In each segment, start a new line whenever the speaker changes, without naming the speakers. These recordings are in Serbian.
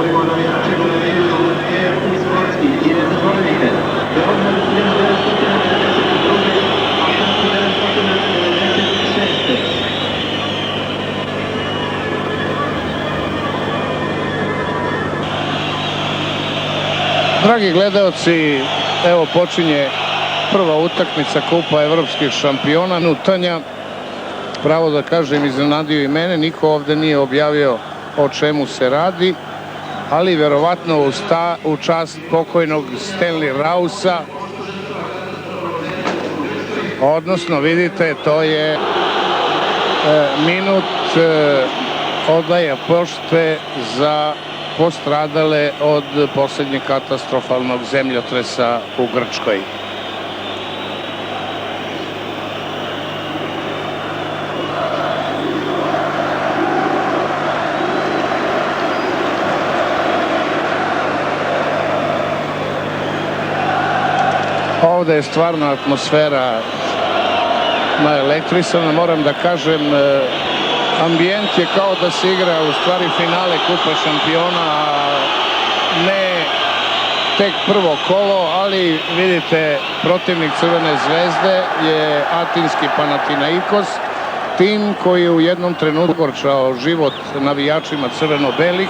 molimo navijače televiziju Air i Sportski i ne zaboravite, Beograd 1992. a 1996.
Dragi gledaoci, evo počinje prva utakmica Kupa evropskih šampiona. Nutanja, pravo da kažem, iznenadio i mene. Niko ovde nije objavio o čemu se radi, ali verovatno u čast pokojnog Stanley Rausa. Odnosno, vidite, to je minut oddaje pošte za postradale od posljednjeg katastrofalnog zemljotresa u Grčkoj. Ovde je stvarno atmosfera naelektrisana, moram da kažem, ambijent je kao da se igra u stvari finale Kupa šampiona, a ne tek prvo kolo, ali vidite, protivnik Crvene zvezde je atinski Panathinaikos, tim koji je u jednom trenutku pogoršao život navijačima crveno-belih,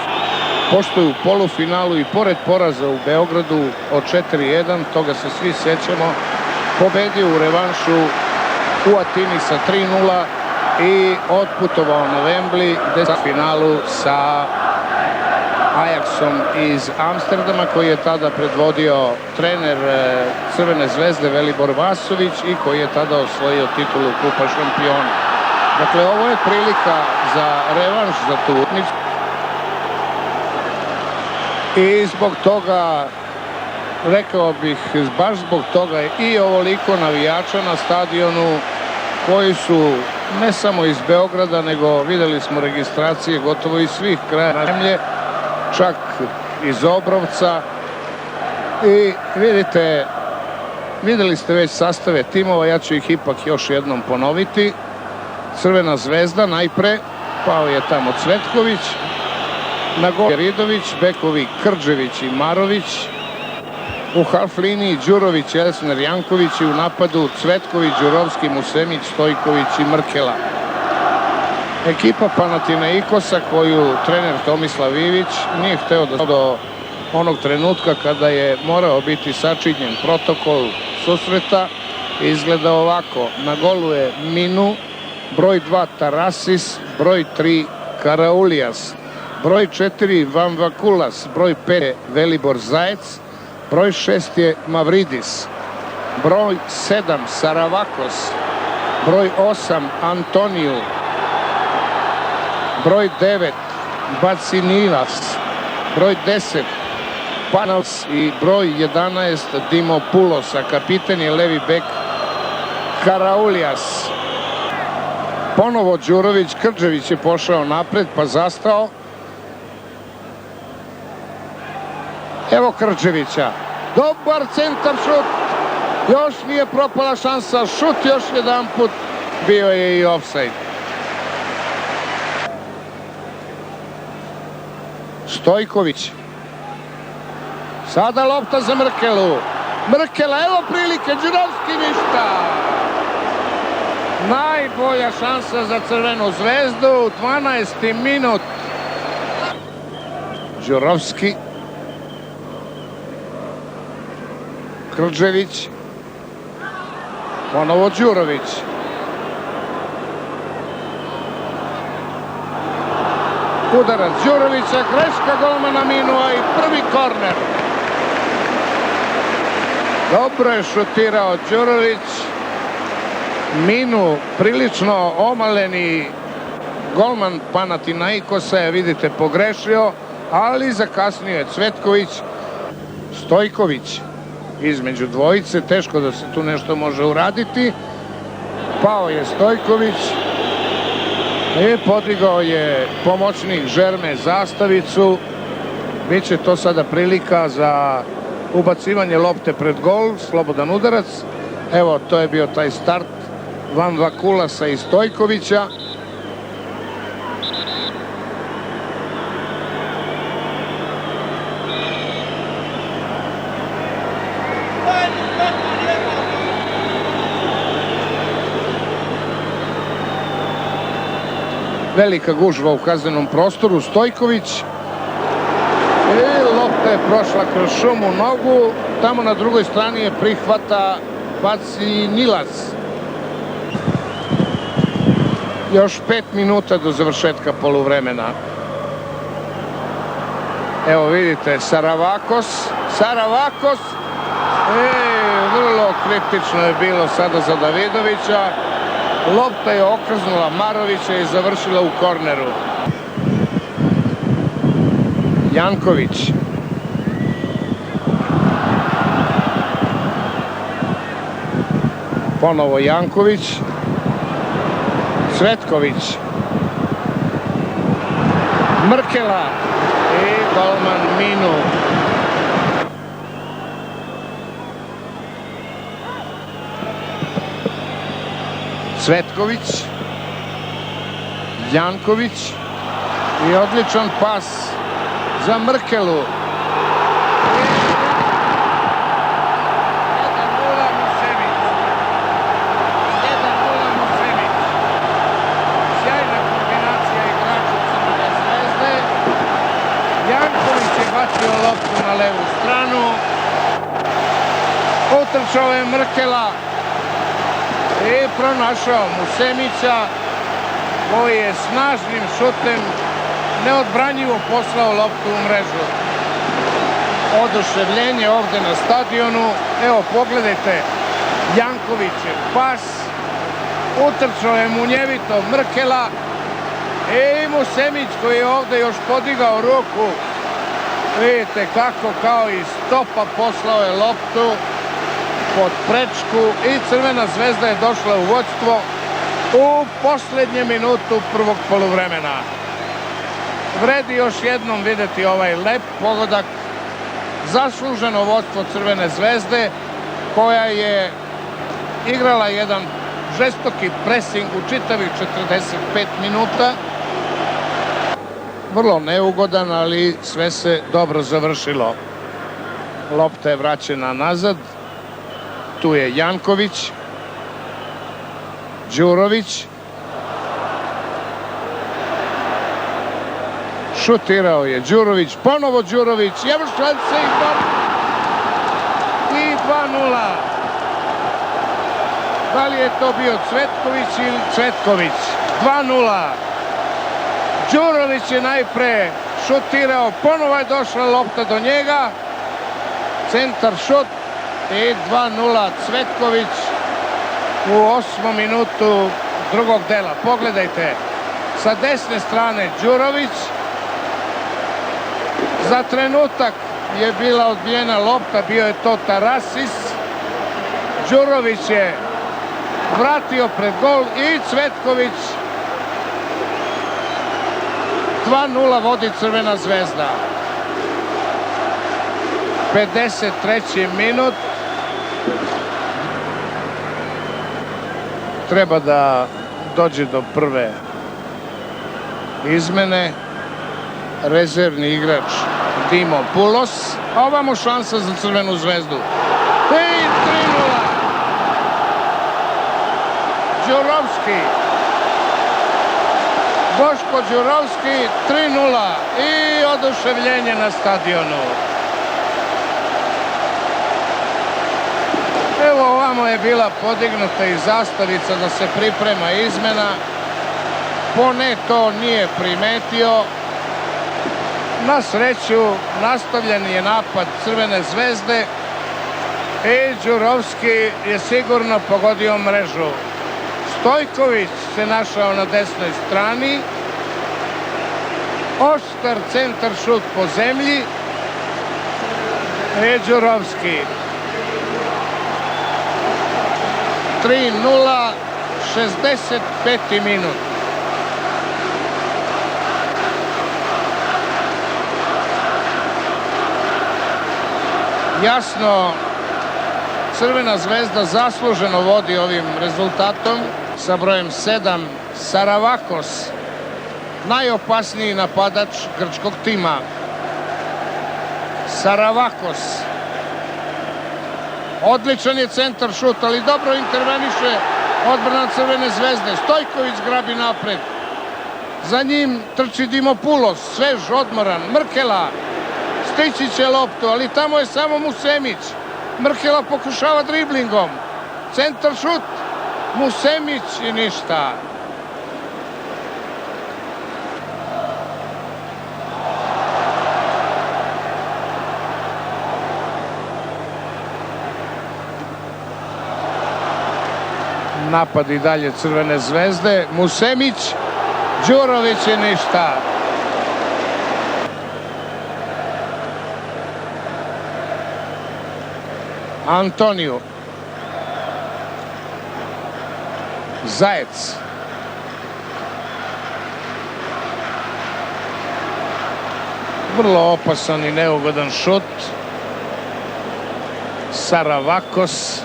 pošto je u polufinalu i pored poraza u Beogradu od 4-1, toga se svi sećamo, pobedio u revanšu u Atini sa 3-0 i otputovao na Wembley gde se finalu sa Ajaxom iz Amsterdama, koji je tada predvodio trener Crvene zvezde Velibor Vasović i koji je tada osvojio titulu Kupa šampiona. Dakle, ovo je prilika za revanš za tu utakmicu. I zbog toga, rekao bih, baš zbog toga je i ovoliko navijača na stadionu koji su ne samo iz Beograda, nego videli smo registracije gotovo iz svih kraja zemlje, čak iz Obrovca. I videli ste već sastave timova, ja ću ih ipak još jednom ponoviti. Crvena zvezda najpre, pao je tamo Cvetković, na gol Ridović, bekovi Krđević i Marović, u half liniji Đurović, Esner Janković i u napadu Cvetković, Đurovski, Musemić, Stojković i Mrkela. Ekipa Panathinaikosa koju trener Tomislav Ivić nije hteo da do onog trenutka kada je morao biti sačinjen protokol susreta, izgleda ovako. Na golu je Minu, broj 2 Tarasis, broj 3 Karaulijas, broj 4 Vanvakulas, broj 5 Velibor Zajec, broj 6 je Mavridis, broj 7 Saravakos, broj 8 Antoniju, broj 9 Bacinivas, broj 10 Panals i broj 11 Dimopoulos, a kapiten je levi bek Karaulijas. Ponovo Đurović, Krđević je pošao napred pa zastao. Evo Krđevića, dobar centar šut, još nije propala šansa, šut još jedan put, bio je i ofsajd. Stojković, sada lopta za Mrkelu, Mrkela, evo prilike, Đurovski ništa. Najbolja šansa za Crvenu zvezdu, 12. minut. Đurovski, Krđević, ponovo Đurović. Udarac Đurovića, greška golmana Minua i prvi korner. Dobro je šutirao Đurović. Minu, prilično omaleni golman Panathinaikosa je, vidite, pogrešio, ali zakasnio je Cvetković. Stojković između dvojice, teško da se tu nešto može uraditi. Pao je Stojković i podigao je pomoćnik Žerme zastavicu. Biće to sada prilika za ubacivanje lopte pred gol, slobodan udarac. Evo, to je bio taj start Vanvakulasa i Stojkovića. Velika gužva u kaznenom prostoru. Stojković. I lopta je prošla kroz šumu nogu. Tamo na drugoj strani je prihvata Vacinilac. Još 5 minuta do završetka poluvremena. Evo vidite, Saravakos. Vrlo kritično je bilo sada za Davidovića. Lopta je okrznula Marovića i završila u korneru. Janković. Ponovo Janković. Cvetković. Mrkela. I golman Minu. Cvetković. Janković. I odličan pas za Mrkelu. 1:0 Musemić. 1:0 Musemić. Sjajna kombinacija igrača Crvene zvezde. Janković je bacio loptu na levu stranu. Utrčao je Mrkela i pronašao Musemića, koji je snažnim šutem neodbranjivo poslao loptu u mrežu. Oduševljenje ovde na stadionu. Evo pogledajte, Jankovićev pas, utrčao je munjevito Mrkela i Musemić koji je ovde još podigao ruku. Vidite kako kao iz stopa poslao je loptu pod prečku i Crvena zvezda je došla u vođstvo u poslednje minutu prvog poluvremena. Vredi još jednom videti ovaj lep pogodak. Zasluženo vođstvo Crvene zvezde, koja je igrala jedan žestoki presing u čitavih 45 minuta. Vrlo neugodan, ali sve se dobro završilo. Lopta je vraćena nazad. Tu je Janković. Đurović. Šutirao je Đurović, ponovo Đurović, evo šanse i 2:0. Da li je to bio Cvetković ili Cvetković? 2:0. Đurović je najpre šutirao, ponovo je došla lopta do njega. Centar šut i 2:0 Cvetković u 8. minutu drugog dela. Pogledajte, sa desne strane Đurović. Za trenutak je bila odbijena lopta, bio je to Tarasis. Đurović je vratio pred gol i Cvetković. 2:0 vodi Crvena zvezda. 53. minut. Treba da dođe do prve izmene. Rezervni igrač Dimo Pulos. A ovamo šansa za Crvenu zvezdu. I 3:0. Đurovski. Boško Đurovski, 3:0. I oduševljenje na stadionu. Evo ovamo je bila podignuta i zastavica da se priprema izmena. Pone to nije primetio. Na sreću nastavljen je napad Crvene zvezde i Đurovski je sigurno pogodio mrežu. Stojković se našao na desnoj strani. Oštar centar šut po zemlji i Đurovski. 3:0, 65. minut. Jasno, Crvena zvezda zasluženo vodi ovim rezultatom sa brojem 7. Saravakos, najopasniji napadač grčkog tima. Saravakos. Odličan je centar šut, ali dobro interveniše odbrana Crvene zvezde. Stojković grabi napred. Za njim trči Dimopulos, svež, odmoran. Mrkela stići će loptu, ali tamo je samo Musemić. Mrkela pokušava driblingom. Centar šut. Musemić i ništa. Napad i dalje Crvene zvezde. Musemić, Đurović i ništa. Antoniju. Zajec. Vrlo opasan i neugodan šut. Saravakos.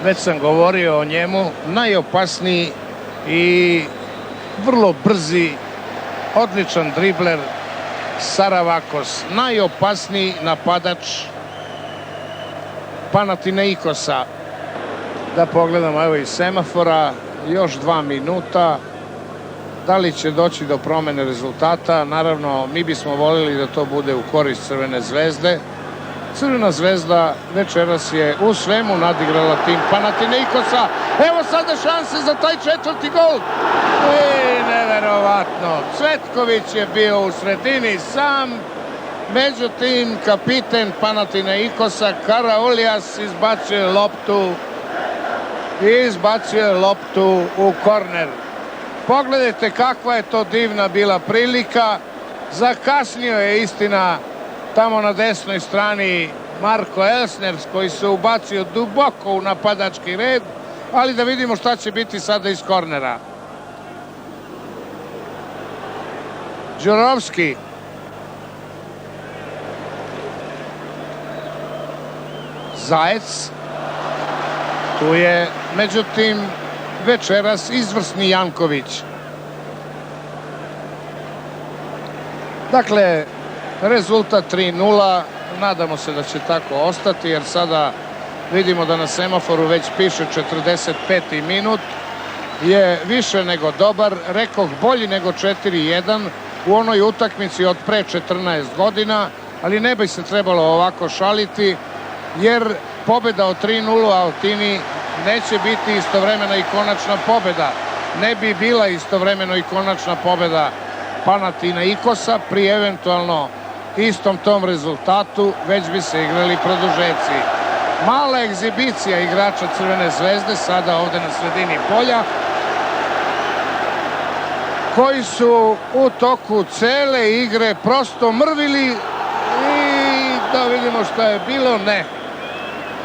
Već sam govorio o njemu. Najopasniji i vrlo brzi, odličan dribler Saravakos. Najopasniji napadač Panathinaikosa. Da pogledamo, evo i semafora, još 2 minuta. Da li će doći do promene rezultata? Naravno, mi bismo voljeli da to bude u korist Crvene zvezde. Crvena zvezda večeras je u svemu nadigrala tim Panathinaikosa. Evo sada šanse za taj 4. gol. Neverovatno. Cvetković je bio u sredini sam. Međutim, kapiten Panathinaikosa Karaulijas izbacio loptu u korner. Pogledajte kakva je to divna bila prilika. Zakasnio je, istina, tamo na desnoj strani Marko Elsner, koji se ubacio duboko u napadački red, ali da vidimo šta će biti sada iz kornera. Đurovski. Zajec. Tu je, međutim, večeras izvrsni Janković. Dakle, rezultat 3:0. Nadamo se da će tako ostati, jer sada vidimo da na semaforu već piše 45. minut. Je više nego dobar, rekoh bolji nego 4:1 u onoj utakmici od pre 14 godina, ali ne bi se trebalo ovako šaliti, jer pobjeda od 3:0 u Altini neće biti istovremeno i konačna pobjeda. Ne bi bila istovremeno i konačna pobjeda Panathinaikosa pri eventualno istom tom rezultatu, već bi se igrali produžeci. Mala egzibicija igrača Crvene zvezde sada ovde na sredini polja, koji su u toku cele igre prosto mrvili i da vidimo šta je bilo, ne.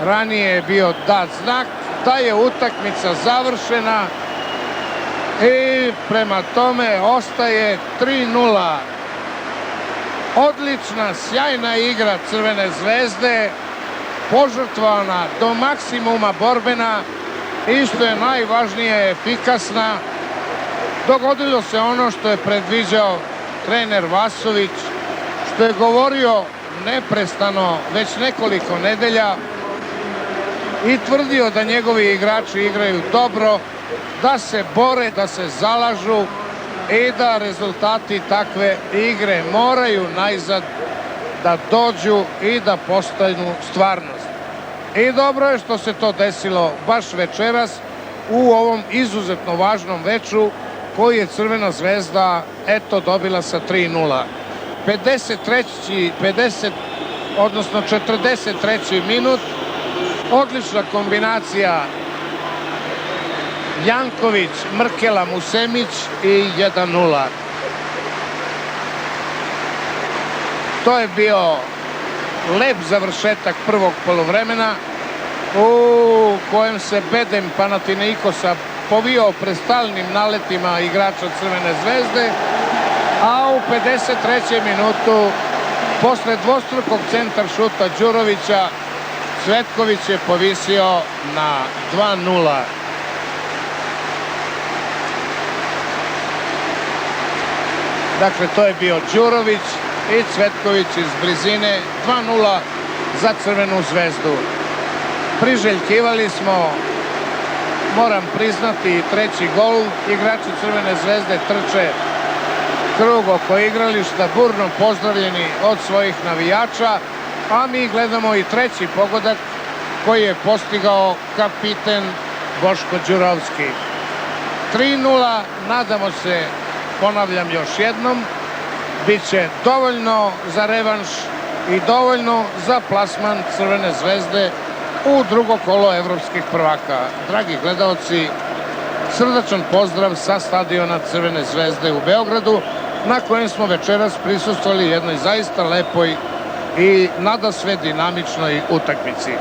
Ranije je bio dat znak da je utakmica završena i prema tome ostaje 3:0. Odlična, sjajna igra Crvene zvezde, požrtvovana do maksimuma borbena i što je najvažnije efikasna. Dogodilo se ono što je predviđao trener Vasović, što je govorio neprestano već nekoliko nedelja i tvrdio da njegovi igrači igraju dobro, da se bore, da se zalažu i da rezultati takve igre moraju najzad da dođu i da postanu stvarnost. I dobro je što se to desilo baš večeras u ovom izuzetno važnom veču koji je Crvena zvezda eto dobila sa 3:0. 43. minut, odlična kombinacija Janković, Mrkela, Musemić i 1:0. To je bio lep završetak prvog poluvremena u kojem se bedem Panathinaikosa povio pred stalnim naletima igrača Crvene zvezde, a u 53. minutu posle dvostrukog centar šuta Đurovića Cvetković je povisio na 2:0. Dakle, to je bio Đurović i Cvetković iz blizine. 2:0 za Crvenu zvezdu. Priželjkivali smo, moram priznati, treći gol. Igrači Crvene zvezde trče krug oko igrališta, burno pozdravljeni od svojih navijača, a mi gledamo i treći pogodak koji je postigao kapiten Boško Đurovski. 3:0, nadamo se, ponavljam još jednom, bit će dovoljno za revanš i dovoljno za plasman Crvene zvezde u drugo kolo evropskih prvaka. Dragi gledaoci, srdačan pozdrav sa stadiona Crvene zvezde u Beogradu, na kojem smo večeras prisustvovali jednoj zaista lepoj i nadasve dinamičnoj utakmici.